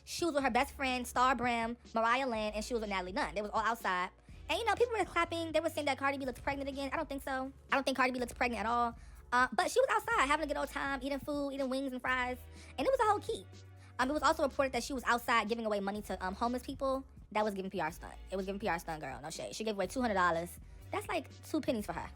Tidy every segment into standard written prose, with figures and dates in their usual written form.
She was with her best friend, Star Brim, Mariah Lynn, and she was with Natalie Nunn. They was all outside. And, people were clapping. They were saying that Cardi B looks pregnant again. I don't think so. I don't think Cardi B looks pregnant at all. But she was outside having a good old time, eating food, eating wings and fries. And it was a whole key. It was also reported that she was outside giving away money to homeless people. That was giving PR stunt. It was giving PR stunt, girl. No shade. She gave away $200. That's like 2 pennies for her.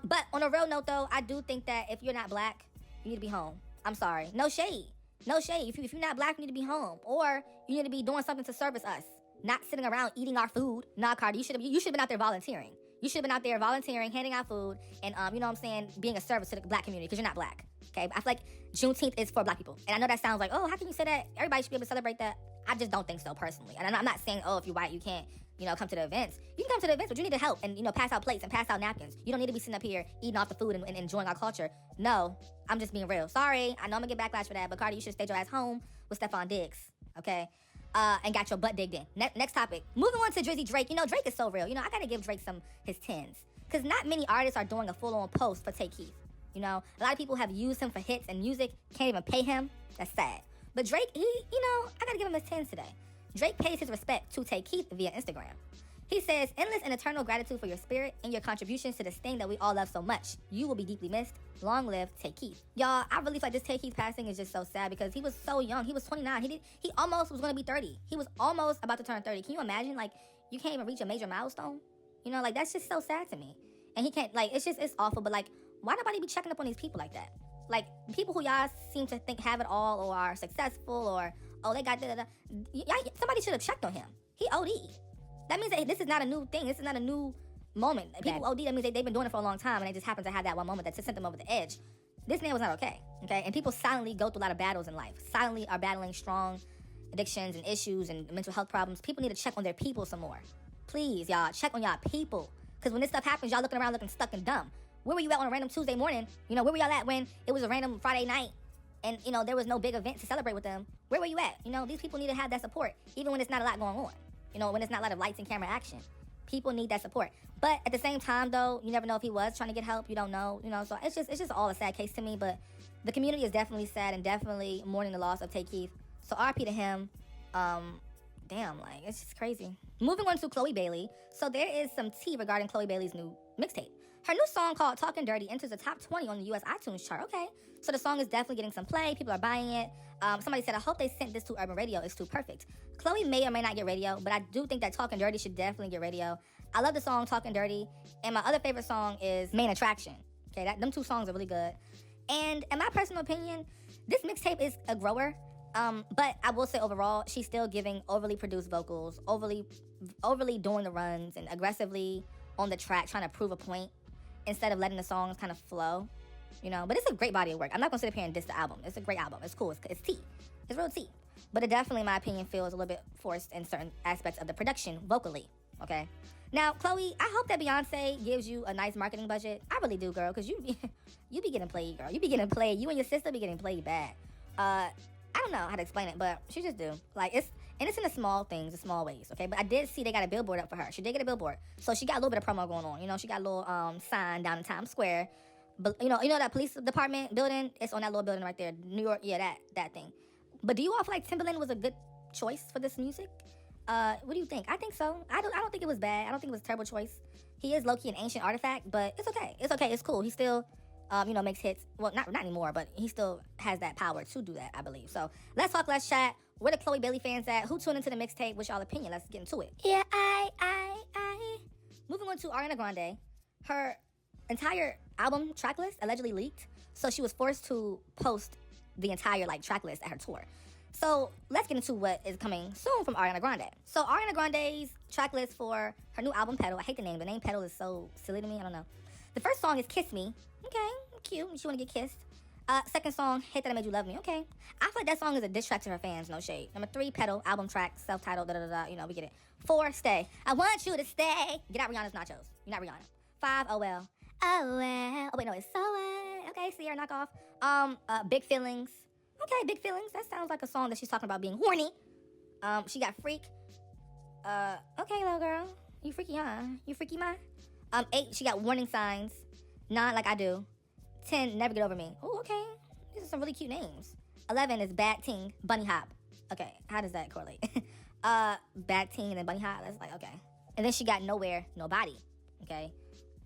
But on a real note, though, I do think that if you're not black, you need to be home. I'm sorry. No shade. No shade. If you're not black, you need to be home. Or you need to be doing something to service us. Not sitting around eating our food. Nah, Cardi, you should have been out there volunteering. You should have been out there volunteering, handing out food, and, you know what I'm saying, being a service to the black community, because you're not black, okay? I feel like Juneteenth is for black people. And I know that sounds like, oh, how can you say that? Everybody should be able to celebrate that. I just don't think so, personally. And I'm not saying, oh, if you're white, you can't, come to the events. You can come to the events, but you need to help and, pass out plates and pass out napkins. You don't need to be sitting up here eating off the food and enjoying our culture. No, I'm just being real. Sorry, I know I'm going to get backlash for that, but Cardi, you should stay your ass home with Stephon Diggs, okay? And got your butt digged in. Next topic. Moving on to Drizzy Drake. Drake is so real. I gotta give Drake his tins. Because not many artists are doing a full-on post for Take Keith. A lot of people have used him for hits and music, can't even pay him. That's sad. But Drake, I gotta give him his tins today. Drake pays his respect to Take Keith via Instagram. He says, endless and eternal gratitude for your spirit and your contributions to this thing that we all love so much. You will be deeply missed. Long live Take Keith. Y'all, I really feel like this Take Keith passing is just so sad because he was so young. He was 29. He almost was going to be 30. He was almost about to turn 30. Can you imagine? Like, you can't even reach a major milestone? That's just so sad to me. And he can't, it's awful. But, why nobody be checking up on these people like that? People who y'all seem to think have it all or are successful or, oh, they got da-da-da. Somebody should have checked on him. He OD'd. That means that this is not a new thing. This is not a new moment. People OD, that means they've been doing it for a long time, and they just happen to have that one moment that sent them over the edge. This man was not okay? And people silently go through a lot of battles in life. Silently are battling strong addictions and issues and mental health problems. People need to check on their people some more. Please, y'all, check on y'all people. Because when this stuff happens, y'all looking around looking stuck and dumb. Where were you at on a random Tuesday morning? Where were y'all at when it was a random Friday night? And, there was no big event to celebrate with them. Where were you at? These people need to have that support, even when it's not a lot going on. When it's not a lot of lights and camera action. People need that support. But at the same time, though, you never know if he was trying to get help. You don't know, so it's just all a sad case to me. But the community is definitely sad and definitely mourning the loss of Take Keith. So RP to him. It's just crazy. Moving on to Chloe Bailey. So there is some tea regarding Chloe Bailey's new mixtape. Her new song called Talking Dirty enters the top 20 on the US iTunes chart. Okay. So the song is definitely getting some play. People are buying it. Somebody said, I hope they sent this to Urban Radio. It's too perfect. Chloe may or may not get radio, but I do think that Talking Dirty should definitely get radio. I love the song Talking Dirty. And my other favorite song is Main Attraction. Okay. Them two songs are really good. And in my personal opinion, this mixtape is a grower. But I will say overall, she's still giving overly produced vocals, overly doing the runs and aggressively on the track, trying to prove a point instead of letting the songs kind of flow, But it's a great body of work. I'm not going to sit up here and diss the album. It's a great album. It's cool. It's tea. It's real tea. But it definitely, in my opinion, feels a little bit forced in certain aspects of the production vocally, okay? Now, Chloe, I hope that Beyonce gives you a nice marketing budget. I really do, girl, because you be getting played, girl. You be getting played. You and your sister be getting played bad. I don't know how to explain it, but she just do. It's in the small things, the small ways, okay? But I did see they got a billboard up for her. She did get a billboard. So she got a little bit of promo going on. She got a little sign down in Times Square. But you know that police department building? It's on that little building right there. New York, yeah, that thing. But do you all feel like Timbaland was a good choice for this music? What do you think? I think so. I don't think it was bad. I don't think it was a terrible choice. He is low-key an ancient artifact, but it's okay. It's okay. It's cool. He still makes hits. Well, not anymore, but he still has that power to do that, I believe. So let's talk, let's chat. Where the Chloe Bailey fans at? Who tuned into the mixtape? What's y'all opinion? Let's get into it. Yeah, I. Moving on to Ariana Grande. Her entire album track list allegedly leaked, so she was forced to post the entire track list at her tour. So let's get into what is coming soon from Ariana Grande. So Ariana Grande's track list for her new album, Petal. I hate the name. The name Petal is so silly to me. I don't know. The first song is Kiss Me. Okay, cute. She want to get kissed. Second song, Hate That I Made You Love Me. Okay. I feel like that song is a diss track to her fans. No shade. Number 3, Petal. Album track. Self-titled. We get it. 4, Stay. I want you to stay. Get out Rihanna's nachos. You're not Rihanna. 5, Oh Well. Oh Well. Oh wait, no, it's So Well. Okay, Sierra, knock off. Big Feelings. Okay, Big Feelings. That sounds like a song that she's talking about being horny. She got Freak. Okay, little girl. You freaky, huh? You freaky, ma? 8, she got Warning Signs. 9, Like I Do. 10, Never Get Over Me. Oh, okay. These are some really cute names. 11 is Bad Ting, Bunny Hop. Okay, how does that correlate? Bad Teen and Bunny Hop. That's like, okay. And then she got Nowhere, Nobody. Okay.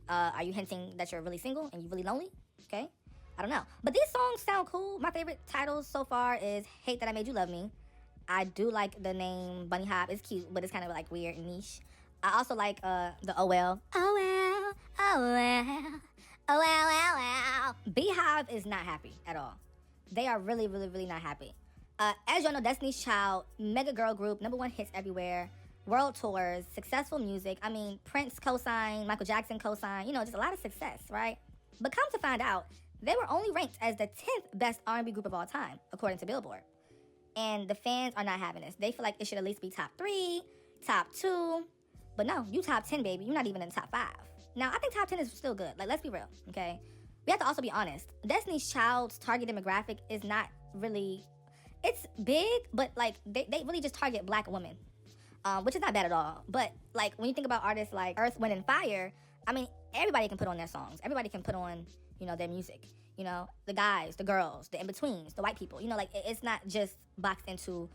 Are you hinting that you're really single and you're really lonely? Okay. I don't know. But these songs sound cool. My favorite titles so far is Hate That I Made You Love Me. I do like the name Bunny Hop. It's cute, but it's kind of like weird and niche. I also like the Oh Well. Oh Well, Oh Well, Oh Well, Well, Well. Beehive is not happy at all. They are really, really, really not happy. As y'all know, Destiny's Child, mega girl group, #1 hits everywhere, world tours, successful music. I mean, Prince co-signed, Michael Jackson co-signed, just a lot of success, right? But come to find out, they were only ranked as the 10th best R&B group of all time, according to Billboard. And the fans are not having this. They feel like it should at least be top 3, top 2. But no, you top 10, baby. You're not even in the top 5. Now, I think top 10 is still good. Like, let's be real, okay? We have to also be honest. Destiny's Child's target demographic is not really... It's big, but, like, they really just target black women, which is not bad at all. But, like, when you think about artists like Earth, Wind, and Fire, I mean, everybody can put on their songs. Everybody can put on, their music. The guys, the girls, the in-betweens, the white people. Like, it's not just boxed into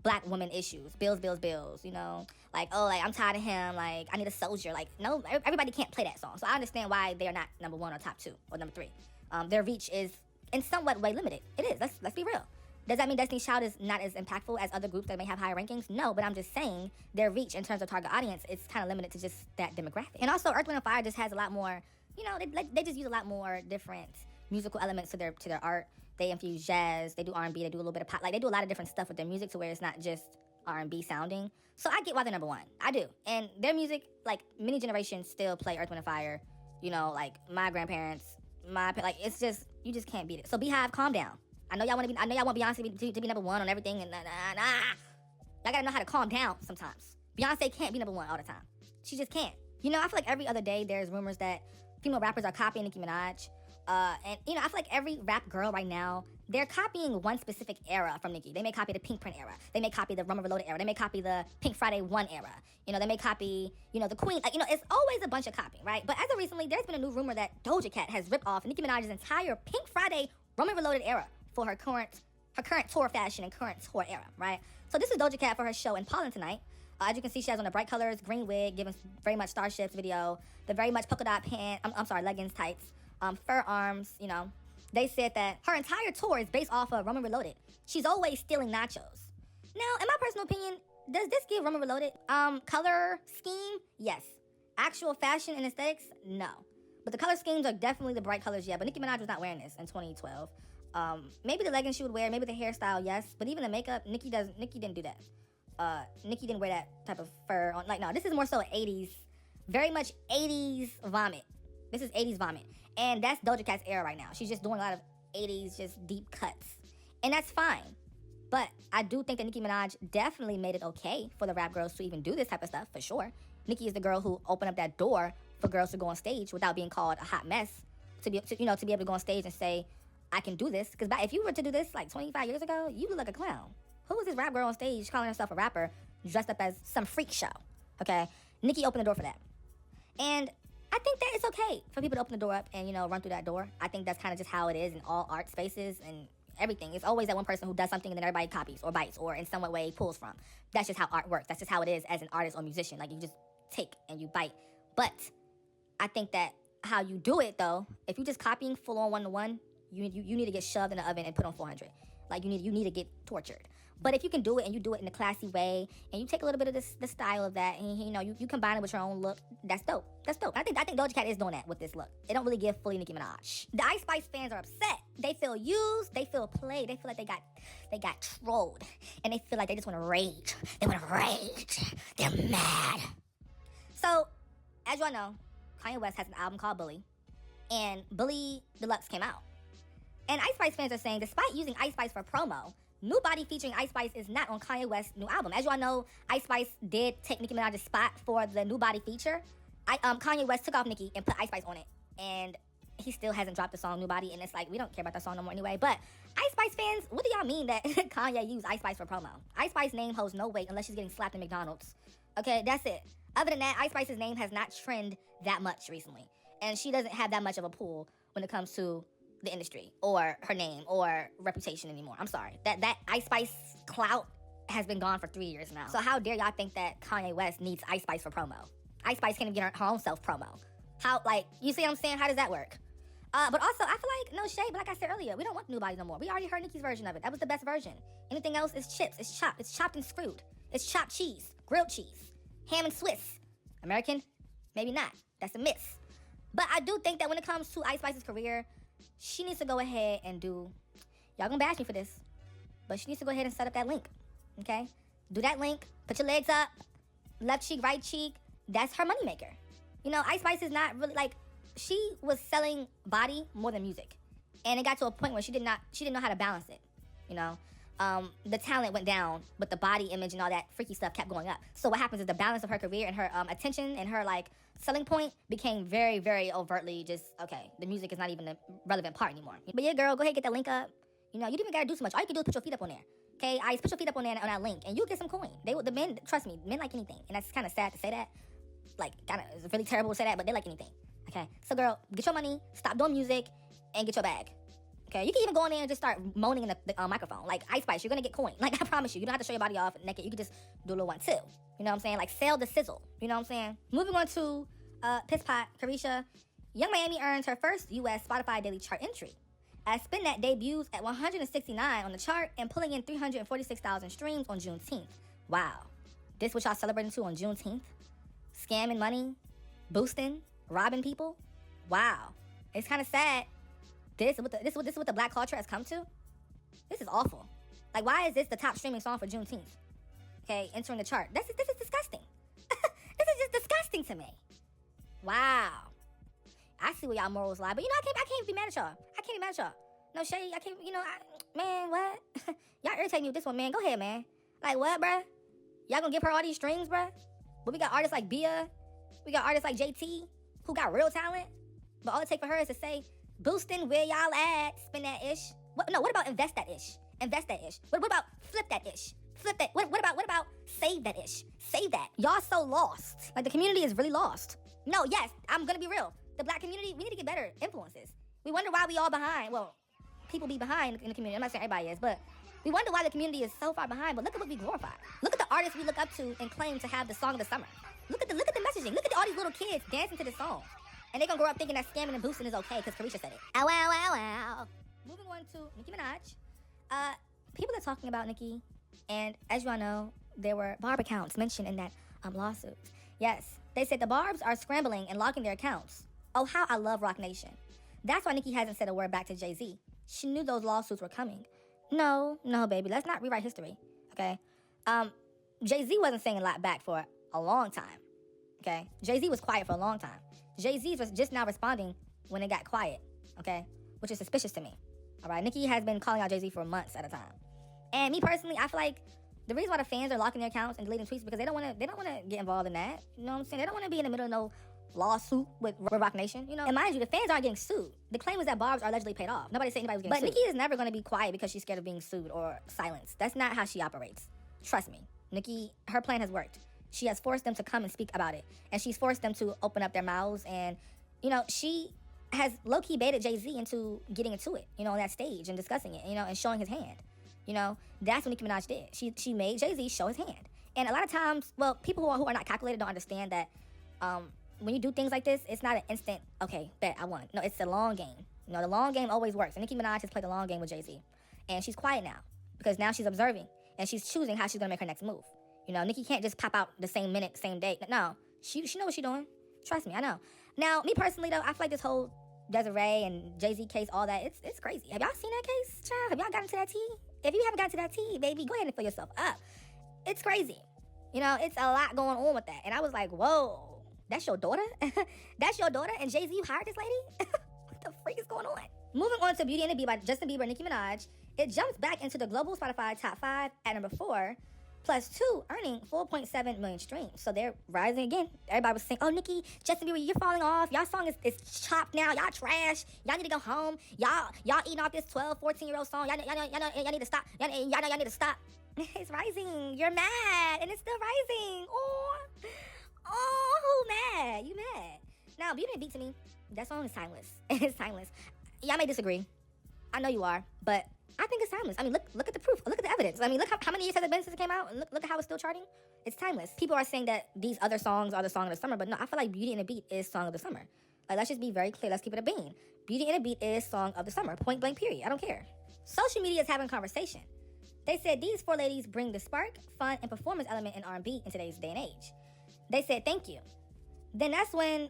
black women issues. Bills, bills, bills, Like, oh, like, I'm tired of him. Like, I need a soldier. Like, no, everybody can't play that song. So I understand why they are not #1 or top 2 or number 3. Their reach is, in somewhat way, limited. It is. Let's be real. Does that mean Destiny's Child is not as impactful as other groups that may have higher rankings? No, but I'm just saying their reach in terms of target audience is kind of limited to just that demographic. And also, Earth, Wind, and Fire just has a lot more, they just use a lot more different musical elements to their art. They infuse jazz, they do R&B, they do a little bit of pop. Like, they do a lot of different stuff with their music to where it's not just R&B sounding. So I get why they're #1. I do. And their music, like, many generations still play Earth, Wind, and Fire. Like, my grandparents, like, it's just, you just can't beat it. So Beehive, calm down. I know y'all want Beyonce to be #1 on everything, and y'all gotta know how to calm down sometimes. Beyonce can't be #1 all the time. She just can't. I feel like every other day there's rumors that female rappers are copying Nicki Minaj. And I feel like every rap girl right now, they're copying one specific era from Nicki. They may copy the Pink Print era. They may copy the Rumor Reloaded era. They may copy the Pink Friday 1 era. They may copy, the Queen. Like, it's always a bunch of copying, right? But as of recently, there's been a new rumor that Doja Cat has ripped off Nicki Minaj's entire Pink Friday Rumor Reloaded era for her current tour fashion and current tour era, right? So this is Doja Cat for her show in Poland tonight. As you can see, she has on the bright colors, green wig, giving very much Starships video, the very much polka dot leggings, tights, fur arms, They said that her entire tour is based off of Rumor Reloaded. She's always stealing nachos. Now, in my personal opinion, does this give Rumor Reloaded? Color scheme? Yes. Actual fashion and aesthetics? No. But the color schemes are definitely the bright colors, yeah. But Nicki Minaj was not wearing this in 2012. Maybe the leggings she would wear, maybe the hairstyle, yes. But even the makeup, Nicki didn't do that. Nicki didn't wear that type of fur on. Like, no, this is more so 80s, very much 80s vomit. This is 80s vomit. And that's Doja Cat's era right now. She's just doing a lot of 80s, just deep cuts. And that's fine. But I do think that Nicki Minaj definitely made it okay for the rap girls to even do this type of stuff, for sure. Nicki is the girl who opened up that door for girls to go on stage without being called a hot mess. To be able to go on stage and say, I can do this. Because if you were to do this like 25 years ago, you look like a clown. Who was this rap girl on stage calling herself a rapper dressed up as some freak show? Okay? Nicki opened the door for that. And I think that it's okay for people to open the door up and, run through that door. I think that's kind of just how it is in all art spaces and everything. It's always that one person who does something and then everybody copies or bites or in some way pulls from. That's just how art works. That's just how it is as an artist or musician. Like, you just take and you bite. But I think that how you do it, though, if you're just copying full on one-to-one, you need to get shoved in the oven and put on 400. Like, you need to get tortured. But if you can do it and you do it in a classy way and you take a little bit of the style of that and you combine it with your own look, that's dope. That's dope. I think Doja Cat is doing that with this look. It don't really give fully Nicki Minaj. The Ice Spice fans are upset. They feel used. They feel played. They feel like they got trolled, and they feel like they just want to rage. They want to rage. They're mad. So, as y'all know, Kanye West has an album called Bully, and Bully Deluxe came out. And Ice Spice fans are saying, despite using Ice Spice for promo, New Body featuring Ice Spice is not on Kanye West's new album. As you all know, Ice Spice did take Nicki Minaj's spot for the New Body feature. Kanye West took off Nicki and put Ice Spice on it. And he still hasn't dropped the song New Body. And it's like, we don't care about that song no more anyway. But Ice Spice fans, what do y'all mean that Kanye used Ice Spice for promo? Ice Spice's name holds no weight unless she's getting slapped in McDonald's. Okay, that's it. Other than that, Ice Spice's name has not trended that much recently. And she doesn't have that much of a pull when it comes to the industry or her name or reputation anymore. I'm sorry. That Ice Spice clout has been gone for 3 years now. So how dare y'all think that Kanye West needs Ice Spice for promo? Ice Spice can't even get her own self promo. How, like, you see what I'm saying? How does that work? But also, I feel like, no shade, but like I said earlier, we don't want nobody no more. We already heard Nicki's version of it. That was the best version. Anything else is chips. It's chopped. It's chopped and screwed. It's chopped cheese, grilled cheese, ham and Swiss. American? Maybe not. That's a miss. But I do think that when it comes to Ice Spice's career, she needs to go ahead and do, y'all gonna bash me for this, but she needs to go ahead and set up that link, okay? Do that link, put your legs up, left cheek, right cheek. That's her moneymaker. You know, Ice Spice is not really, like, she was selling body more than music. And it got to a point where she didn't know how to balance it, you know? The talent went down, but the body image and all that freaky stuff kept going up. So what happens is the balance of her career and her attention and her, like, selling point became very, very overtly just, okay, the music is not even a relevant part anymore. But yeah, girl, go ahead and get that link up. You know, you don't even gotta do so much. All you can do is put your feet up on there. Okay, Ice, put your feet up on there on that link, and you'll get some coin. The men, trust me, men like anything. And that's kind of sad to say that. Like, kind of, it's really terrible to say that, but they like anything. Okay, so girl, get your money, stop doing music, and get your bag. Okay, you can even go in there and just start moaning in the microphone. Like, Ice Spice, you're gonna get coin. Like, I promise you, you don't have to show your body off naked. You can just do a little one too. You know what I'm saying? Like, sell the sizzle. You know what I'm saying? Moving on to Piss Pot, Carisha. Young Miami earns her first U.S. Spotify Daily Chart entry, as Spin That debuts at 169 on the chart and pulling in 346,000 streams on Juneteenth. Wow. This what y'all celebrating to on Juneteenth? Scamming money? Boosting? Robbing people? Wow. It's kind of sad. This is what the black culture has come to? This is awful. Like, why is this the top streaming song for Juneteenth? Okay, entering the chart. This is disgusting. This is just disgusting to me. Wow. I see where y'all morals lie, but you know, I can't be mad at y'all. I can't be mad at y'all. No shade, I can't, you know, man, what? Y'all irritate me with this one, man. Go ahead, man. Like, what, bruh? Y'all gonna give her all these streams, bruh? But we got artists like Bia, we got artists like JT, who got real talent, but all it take for her is to say, boosting where y'all at, spin that ish. What about invest that ish? Invest that ish. What about flip that ish? Flip that. What about save that ish? Save that. Y'all so lost. Like, the community is really lost. No, yes, I'm gonna be real. The black community, we need to get better influences. We wonder why we all behind. Well, people be behind in the community. I'm not saying everybody is, but we wonder why the community is so far behind. But look at what we glorify. Look at the artists we look up to and claim to have the song of the summer. Look at the messaging. Look at all these little kids dancing to this song. And they're gonna grow up thinking that scamming and boosting is okay because Carisha said it. Ow, ow, ow, ow. Moving on to Nicki Minaj. People are talking about Nicki, and as you all know, there were Barb accounts mentioned in that lawsuit. Yes, they said the Barbs are scrambling and locking their accounts. Oh, how I love Roc Nation. That's why Nicki hasn't said a word back to Jay-Z. She knew those lawsuits were coming. No, baby, let's not rewrite history, okay? Jay-Z wasn't saying a lot back for a long time, okay? Jay-Z was quiet for a long time. Jay-Z was just now responding when it got quiet, okay? Which is suspicious to me, all right? Nicki has been calling out Jay-Z for months at a time. And me personally, I feel like the reason why the fans are locking their accounts and deleting tweets because they don't want to get involved in that. You know what I'm saying? They don't want to be in the middle of no lawsuit with Roc Nation, you know? And mind you, the fans aren't getting sued. The claim is that Barbs are allegedly paid off. Nobody said anybody was getting sued. But Nicki is never going to be quiet because she's scared of being sued or silenced. That's not how she operates. Trust me. Nicki, her plan has worked. She has forced them to come and speak about it. And she's forced them to open up their mouths. And, you know, she has low-key baited Jay-Z into getting into it, you know, on that stage and discussing it, you know, and showing his hand. You know, that's what Nicki Minaj did. She made Jay-Z show his hand. And a lot of times, well, people who are not calculated don't understand that when you do things like this, it's not an instant, okay, bet, I won. No, it's a long game. You know, the long game always works. And Nicki Minaj has played the long game with Jay-Z. And she's quiet now because now she's observing and she's choosing how she's going to make her next move. You know, Nicki can't just pop out the same minute, same day. No, she knows what she's doing. Trust me, I know. Now, me personally, though, I feel like this whole Desiree and Jay-Z case, all that, it's crazy. Have y'all seen that case, child? Have y'all gotten to that tea? If you haven't gotten to that tea, baby, go ahead and fill yourself up. It's crazy. You know, it's a lot going on with that. And I was like, whoa. That's your daughter? That's your daughter? And Jay-Z, you hired this lady? What the freak is going on? Moving on to Beauty and the Beat by Justin Bieber and Nicki Minaj, it jumps back into the global Spotify top 5 at number 4, plus 2, earning 4.7 million streams. So they're rising again. Everybody was saying, oh, Nicki, Justin Bieber, you're falling off. Y'all song is chopped now. Y'all trash. Y'all need to go home. Y'all eating off this 12, 14-year-old song. Y'all need to stop. Y'all need to stop. It's rising. You're mad. And it's still rising. Oh, who mad? You mad. Now, Beauty and the Beat to me, that song is timeless. It's timeless. Y'all may disagree. I know you are, but I think it's timeless. I mean, look at the proof. Look at the evidence. I mean, look how many years has it been since it came out? And look at how it's still charting. It's timeless. People are saying that these other songs are the song of the summer, but no, I feel like Beauty and the Beat is song of the summer. Like, let's just be very clear. Let's keep it a bean. Beauty and the Beat is song of the summer. Point blank, period. I don't care. Social media is having a conversation. They said these four ladies bring the spark, fun, and performance element in R&B in today's day and age. They said thank you. Then that's when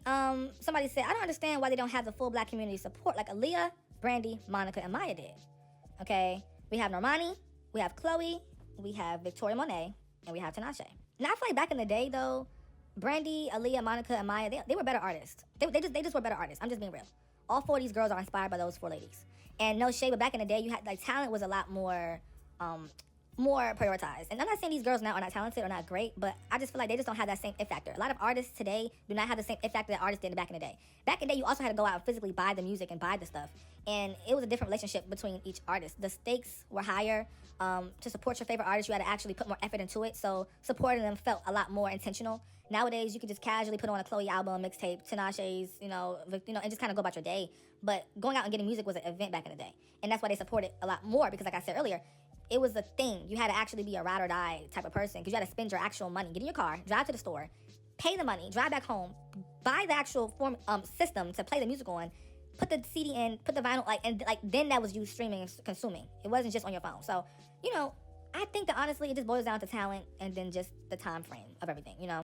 somebody said, I don't understand why they don't have the full black community support like Aaliyah, Brandy, Monica, and Maya did. Okay? We have Normani, we have Chloe, we have Victoria Monet, and we have Tinashe. Now, I feel like back in the day, though, Brandy, Aaliyah, Monica, and Maya, they were better artists. They just were better artists. I'm just being real. All four of these girls are inspired by those four ladies. And no shade, but back in the day, you had, like, talent was a lot more prioritized. And I'm not saying these girls now are not talented or not great, but I just feel like they just don't have that same it factor. A lot of artists today do not have the same it factor that artists did back in the day. Back in the day, you also had to go out and physically buy the music and buy the stuff. And it was a different relationship between each artist. The stakes were higher. To support your favorite artist, you had to actually put more effort into it. So supporting them felt a lot more intentional. Nowadays, you can just casually put on a Chloe album, mixtape, Tinashe's, and just kind of go about your day. But going out and getting music was an event back in the day. And that's why they supported a lot more because, like I said earlier, it was a thing. You had to actually be a ride or die type of person because you had to spend your actual money. Get in your car, drive to the store, pay the money, drive back home, buy the actual system to play the music on, put the CD in, put the vinyl, then that was you streaming and consuming. It wasn't just on your phone. So, I think that honestly, it just boils down to talent and then just the time frame of everything,